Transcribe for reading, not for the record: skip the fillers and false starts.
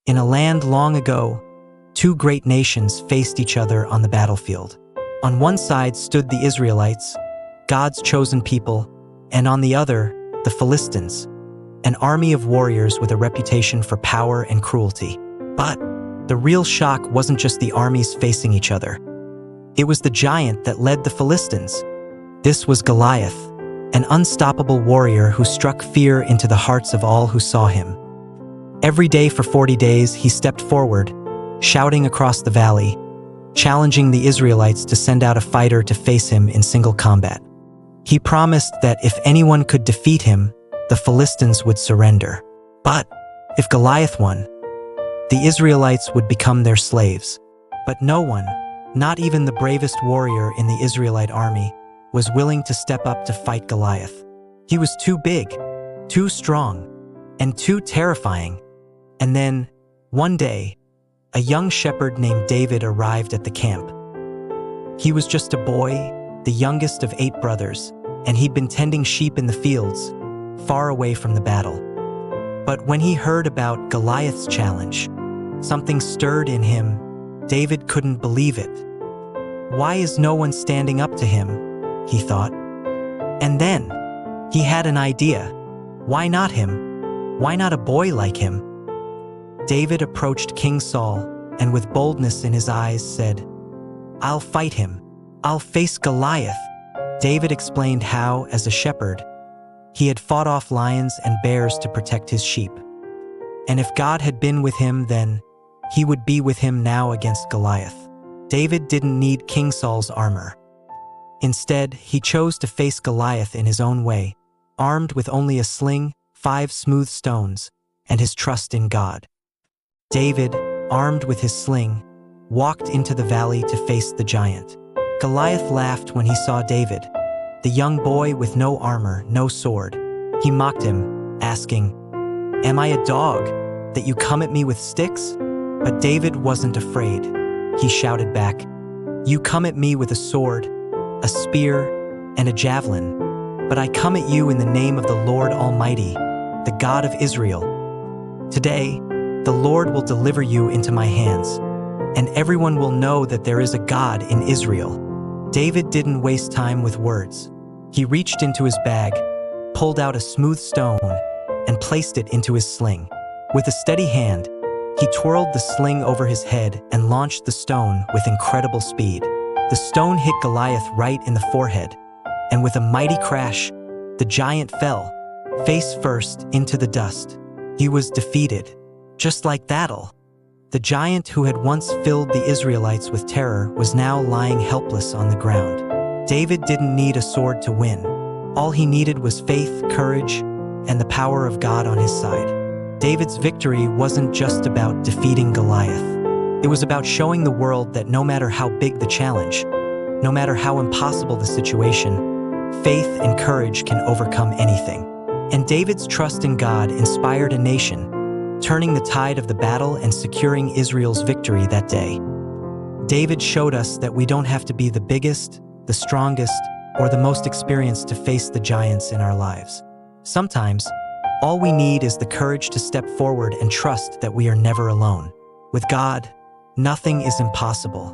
In a land long ago, two great nations faced each other on the battlefield. On one side stood the Israelites, God's chosen people, and on the other, the Philistines, an army of warriors with a reputation for power and cruelty. But the real shock wasn't just the armies facing each other. It was the giant that led the Philistines. This was Goliath, an unstoppable warrior who struck fear into the hearts of all who saw him. Every day for 40 days, he stepped forward, shouting across the valley, challenging the Israelites to send out a fighter to face him in single combat. He promised that if anyone could defeat him, the Philistines would surrender. But if Goliath won, the Israelites would become their slaves. But no one, not even the bravest warrior in the Israelite army, was willing to step up to fight Goliath. He was too big, too strong, and too terrifying. And then, one day, a young shepherd named David arrived at the camp. He was just a boy, the youngest of 8 brothers, and he'd been tending sheep in the fields, far away from the battle. But when he heard about Goliath's challenge, something stirred in him. David couldn't believe it. Why is no one standing up to him? He thought. And then, he had an idea. Why not him? Why not a boy like him? David approached King Saul, and with boldness in his eyes said, "I'll fight him. I'll face Goliath." David explained how, as a shepherd, he had fought off lions and bears to protect his sheep. And if God had been with him then, he would be with him now against Goliath. David didn't need King Saul's armor. Instead, he chose to face Goliath in his own way, armed with only a sling, 5 smooth stones, and his trust in God. David, armed with his sling, walked into the valley to face the giant. Goliath laughed when he saw David, the young boy with no armor, no sword. He mocked him, asking, "Am I a dog, that you come at me with sticks?" But David wasn't afraid. He shouted back, "You come at me with a sword, a spear, and a javelin, but I come at you in the name of the Lord Almighty, the God of Israel. Today, the Lord will deliver you into my hands, and everyone will know that there is a God in Israel." David didn't waste time with words. He reached into his bag, pulled out a smooth stone, and placed it into his sling. With a steady hand, he twirled the sling over his head and launched the stone with incredible speed. The stone hit Goliath right in the forehead, and with a mighty crash, the giant fell, face first, into the dust. He was defeated. Just like that, the giant who had once filled the Israelites with terror was now lying helpless on the ground. David didn't need a sword to win. All he needed was faith, courage, and the power of God on his side. David's victory wasn't just about defeating Goliath. It was about showing the world that no matter how big the challenge, no matter how impossible the situation, faith and courage can overcome anything. And David's trust in God inspired a nation, turning the tide of the battle and securing Israel's victory that day. David showed us that we don't have to be the biggest, the strongest, or the most experienced to face the giants in our lives. Sometimes, all we need is the courage to step forward and trust that we are never alone. With God, nothing is impossible.